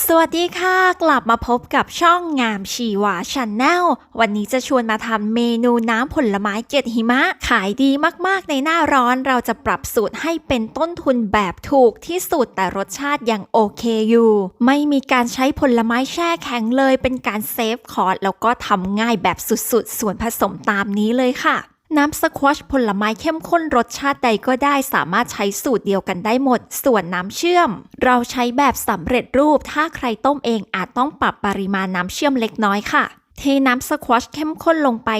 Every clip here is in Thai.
สวัสดีค่ะกลับมาพบกับช่องงามชีวาชาแนลวันนี้จะชวนมาทำเมนูน้ำผลไม้เกล็ดหิมะขายดีมากๆในหน้าร้อนเราจะปรับสูตรให้เป็นต้นทุนแบบถูกที่สุดแต่รสชาติยังโอเคอยู่ไม่มีการใช้ผลไม้แช่แข็งเลยเป็นการเซฟคอสแล้วก็ทำง่ายแบบสุดๆส่วนผสมตามนี้เลยค่ะน้ำสควอชผลไม้เข้มข้นรสชาติใดก็ได้สามารถใช้สูตรเดียวกันได้หมดส่วนน้ำเชื่อมเราใช้แบบสำเร็จรูปถ้าใครต้มเองอาจต้องปรับปริมาณน้ำเชื่อมเล็กน้อยค่ะเทน้ำสควอชเข้มข้นลงไป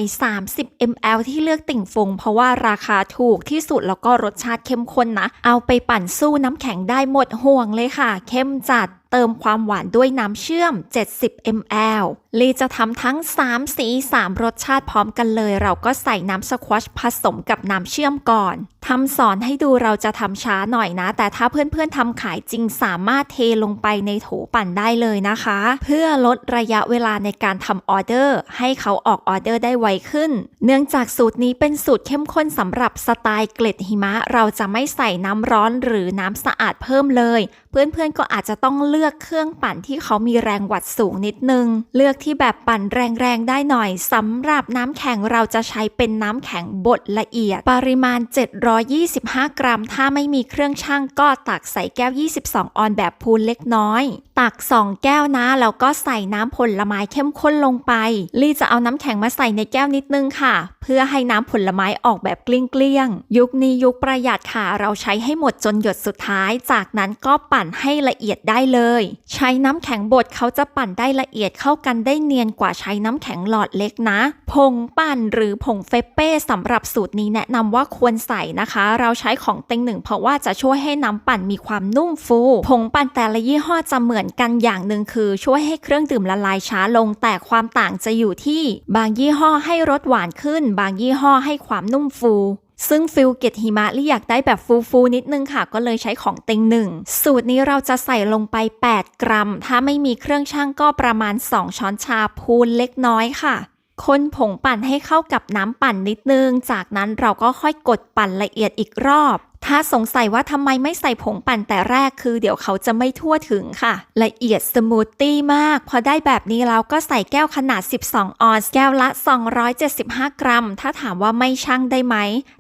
30 ml ที่เลือกติ่งฟงเพราะว่าราคาถูกที่สุดแล้วก็รสชาติเข้มข้นนะเอาไปปั่นสู้น้ำแข็งได้หมดห่วงเลยค่ะเข้มจัดเติมความหวานด้วยน้ำเชื่อม70 ml ลีจะทำทั้ง3สี3รสชาติพร้อมกันเลยเราก็ใส่น้ำสควอชผสมกับน้ำเชื่อมก่อนทำสอนให้ดูเราจะทำช้าหน่อยนะแต่ถ้าเพื่อนๆทำขายจริงสามารถเทลงไปในโถปั่นได้เลยนะคะเพื่อลดระยะเวลาในการทำออเดอร์ให้เขาออกออเดอร์ได้ไวขึ้นเนื่องจากสูตรนี้เป็นสูตรเข้มข้นสำหรับสไตล์เกล็ดหิมะเราจะไม่ใส่น้ำร้อนหรือน้ำสะอาดเพิ่มเลยเพื่อนๆก็อาจจะต้องเลือกเครื่องปั่นที่เขามีแรงวัดสูงนิดนึงเลือกที่แบบปั่นแรงๆได้หน่อยสำหรับน้ำแข็งเราจะใช้เป็นน้ำแข็งบดละเอียดปริมาณ725 กรัมถ้าไม่มีเครื่องชั่งก็ตักใส่แก้ว22 ออนแบบพูนเล็กน้อยตัก2 แก้วนะแล้วก็ใส่น้ำผลไม้เข้มข้นลงไปลี่จะเอาน้ำแข็งมาใส่ในแก้วนิดนึงค่ะเพื่อให้น้ำผลไม้ออกแบบเกลี้ยงๆยุคนี้ยุคประหยัดค่ะเราใช้ให้หมดจนหยดสุดท้ายจากนั้นก็ปั่นให้ละเอียดได้เลยใช้น้ำแข็งบดเขาจะปั่นได้ละเอียดเข้ากันได้เนียนกว่าใช้น้ำแข็งหลอดเล็กนะผงปั่นหรือผงเฟปเป้สำหรับสูตรนี้แนะนำว่าควรใส่นะคะเราใช้ของเต็งหนึ่งเพราะว่าจะช่วยให้น้ำปั่นมีความนุ่มฟูผงปั่นแต่ละยี่ห้อจะเหมือนกันอย่างหนึ่งคือช่วยให้เครื่องดื่มละลายช้าลงแต่ความต่างจะอยู่ที่บางยี่ห้อให้รสหวานขึ้นบางยี่ห้อให้ความนุ่มฟูซึ่งฟิลเกล็ดหิมะลี่อยากได้แบบฟูนิดนึงค่ะก็เลยใช้ของเต็งหนึ่งสูตรนี้เราจะใส่ลงไป8 กรัมถ้าไม่มีเครื่องชั่งก็ประมาณ2 ช้อนชาพูนเล็กน้อยค่ะคนผงปั่นให้เข้ากับน้ำปั่นนิดนึงจากนั้นเราก็ค่อยกดปั่นละเอียดอีกรอบถ้าสงสัยว่าทำไมไม่ใส่ผงปั่นแต่แรกคือเดี๋ยวเขาจะไม่ทั่วถึงค่ะละเอียดสมูทตี้มากพอได้แบบนี้แล้วก็ใส่แก้วขนาด12 ออนซ์แก้วละ275 กรัมถ้าถามว่าไม่ชั่งได้ไหม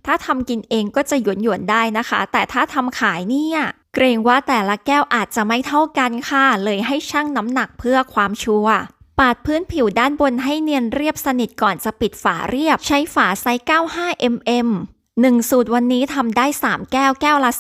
ถ้าทำกินเองก็จะหยวนได้นะคะแต่ถ้าทำขายเนี่ยเกรงว่าแต่ละแก้วอาจจะไม่เท่ากันค่ะเลยให้ชั่งน้ำหนักเพื่อความชัวร์ปาดพื้นผิวด้านบนให้เนียนเรียบสนิทก่อนจะปิดฝาเรียบใช้ฝาไซส์95 ml 1 สูตรวันนี้ทำได้3 แก้วแก้วละ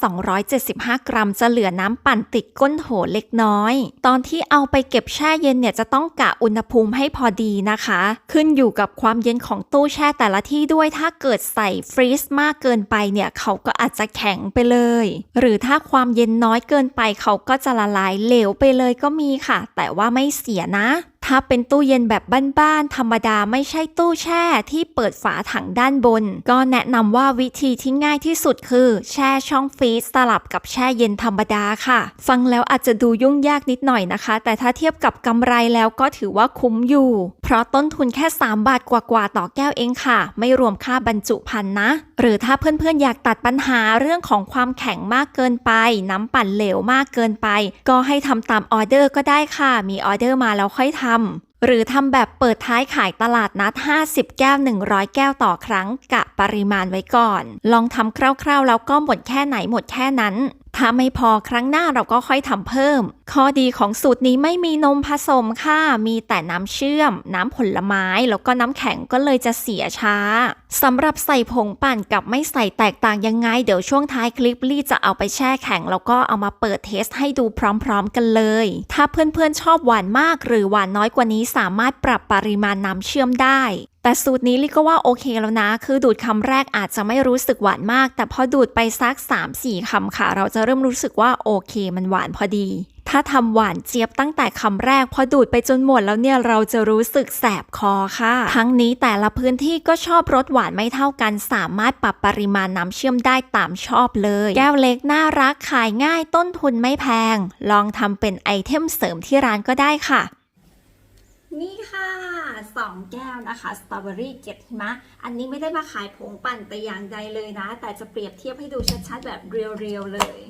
275 กรัมจะเหลือน้ำปั่นติดก้นโถเล็กน้อยตอนที่เอาไปเก็บแช่เย็นเนี่ยจะต้องกะอุณหภูมิให้พอดีนะคะขึ้นอยู่กับความเย็นของตู้แช่แต่ละที่ด้วยถ้าเกิดใส่ฟรีซมากเกินไปเนี่ยเขาก็อาจจะแข็งไปเลยหรือถ้าความเย็นน้อยเกินไปเขาก็จะละลายเหลวไปเลยก็มีค่ะแต่ว่าไม่เสียนะถ้าเป็นตู้เย็นแบบบ้านๆธรรมดาไม่ใช่ตู้แช่ที่เปิดฝาถังด้านบนก็แนะนำว่าวิธีที่ง่ายที่สุดคือแช่ช่องฟรีซสลับกับแช่เย็นธรรมดาค่ะฟังแล้วอาจจะดูยุ่งยากนิดหน่อยนะคะแต่ถ้าเทียบกับกำไรแล้วก็ถือว่าคุ้มอยู่เพราะต้นทุนแค่3 บาทกว่าๆต่อแก้วเองค่ะไม่รวมค่าบรรจุภัณฑ์นะหรือถ้าเพื่อนๆอยากตัดปัญหาเรื่องของความแข็งมากเกินไปน้ำปั่นเหลวมากเกินไปก็ให้ทำตามออเดอร์ก็ได้ค่ะมีออเดอร์มาแล้วค่อยทำหรือทำแบบเปิดท้ายขายตลาดนัด50 แก้ว100 แก้วต่อครั้งกะปริมาณไว้ก่อนลองทำคร่าวๆแล้วก็หมดแค่ไหนหมดแค่นั้นถ้าไม่พอครั้งหน้าเราก็ค่อยทำเพิ่มข้อดีของสูตรนี้ไม่มีนมผสมค่ะมีแต่น้ำเชื่อมน้ำผลไม้แล้วก็น้ำแข็งก็เลยจะเสียช้าสำหรับใส่ผงปั่นกับไม่ใส่แตกต่างยังไงเดี๋ยวช่วงท้ายคลิปลี่จะเอาไปแช่แข็งแล้วก็เอามาเปิดเทสให้ดูพร้อมๆกันเลยถ้าเพื่อนๆชอบหวานมากหรือหวานน้อยกว่านี้สามารถปรับปริมาณน้ำเชื่อมได้แต่สูตรนี้ลี่ก็ว่าโอเคแล้วนะคือดูดคำแรกอาจจะไม่รู้สึกหวานมากแต่พอดูดไปสัก 3-4 คำค่ะเราจะเริ่มรู้สึกว่าโอเคมันหวานพอดีถ้าทำหวานเจี๊ยบตั้งแต่คำแรกพอดูดไปจนหมดแล้วเนี่ยเราจะรู้สึกแสบคอค่ะทั้งนี้แต่ละพื้นที่ก็ชอบรสหวานไม่เท่ากันสามารถปรับปริมาณน้ำเชื่อมได้ตามชอบเลยแก้วเล็กน่ารักขายง่ายต้นทุนไม่แพงลองทำเป็นไอเทมเสริมที่ร้านก็ได้ค่ะนี่ค่ะ2 แก้วนะคะสตรอเบอรี่เกล็ดหิมะอันนี้ไม่ได้มาขายผงปั่นแต่อย่างใดเลยนะแต่จะเปรียบเทียบให้ดูชัดๆแบบเรียวๆเลย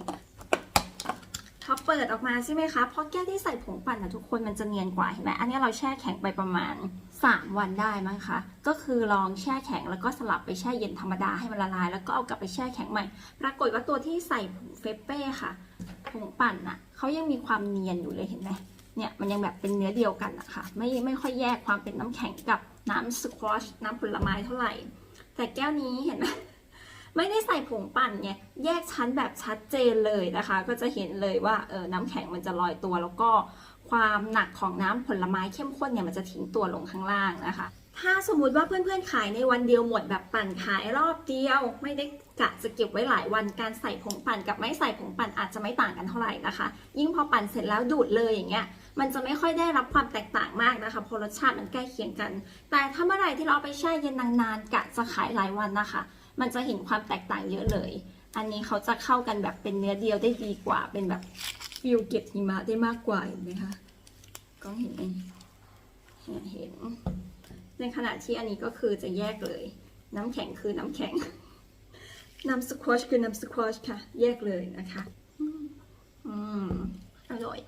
พอเปิดออกมาใช่ไหมคะเพราะแก้วที่ใส่ผงปั่นนะทุกคนมันจะเนียนกว่าเห็นไหมอันนี้เราแช่แข็งไปประมาณ3 วันได้มั้งคะก็คือลองแช่แข็งแล้วก็สลับไปแช่เย็นธรรมดาให้มันละลายแล้วก็เอากลับไปแช่แข็งใหม่ปรากฏว่าตัวที่ใส่ผงเฟเป้ค่ะผงปั่นน่ะเขายังมีความเนียนอยู่เลยเห็นไหมเนี่ยมันยังแบบเป็นเนื้อเดียวกันนะคะไม่ค่อยแยกความเป็นน้ำแข็งกับน้ำสควอชน้ำผลไม้เท่าไหร่แต่แก้วนี้เห็นไหมไม่ได้ใส่ผงปั่นไงแยกชั้นแบบชัดเจนเลยนะคะก็จะเห็นเลยว่าน้ำแข็งมันจะลอยตัวแล้วก็ความหนักของน้ำผลไม้เข้มข้นเนี่ยมันจะทิ้งตัวลงข้างล่างนะคะถ้าสมมุติว่าเพื่อนๆขายในวันเดียวหมดแบบปั่นขายรอบเดียวไม่ได้กะจะเก็บไว้หลายวันการใส่ผงปั่นกับไม่ใส่ผงปั่นอาจจะไม่ต่างกันเท่าไหร่นะคะยิ่งพอปั่นเสร็จแล้วดูดเลยอย่างเงี้ยมันจะไม่ค่อยได้รับความแตกต่างมากนะคะเพราะรสชาติมันใกล้เคียงกันแต่ถ้าเมื่อไหร่ที่เราไปแช่เย็นนานๆกะจะขายหลายวันนะคะมันจะเห็นความแตกต่างเยอะเลยอันนี้เขาจะเข้ากันแบบเป็นเนื้อเดียวได้ดีกว่าเป็นแบบฟิลเก็บหิมะได้มากกว่าเห็นไหมคะก็เห็นไหมเห็นในขณะที่อันนี้ก็คือจะแยกเลยน้ำแข็งคือน้ำแข็งน้ำสควอชคือน้ำสควอชค่ะแยกเลยนะคะอร่อย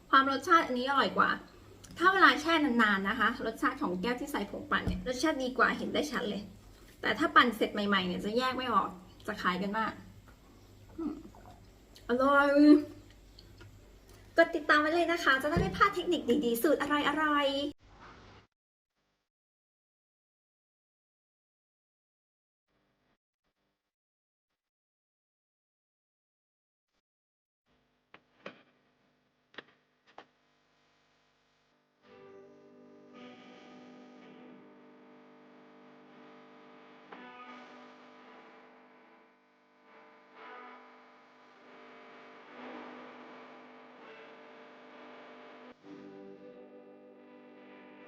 ความรสชาติอันนี้อร่อยกว่าถ้าเวลาแช่นานๆนะคะรสชาติของแก้วที่ใส่ผงปั่นเนี่ยรสชาติดีกว่าเห็นได้ชัดเลยแต่ถ้าปั่นเสร็จใหม่ๆเนี่ยจะแยกไม่ออกจะคล้ายกันมากอร่อยกดติดตามไว้เลยนะคะจะได้ไม่พลาดเทคนิคดีๆสูตรอร่อยๆ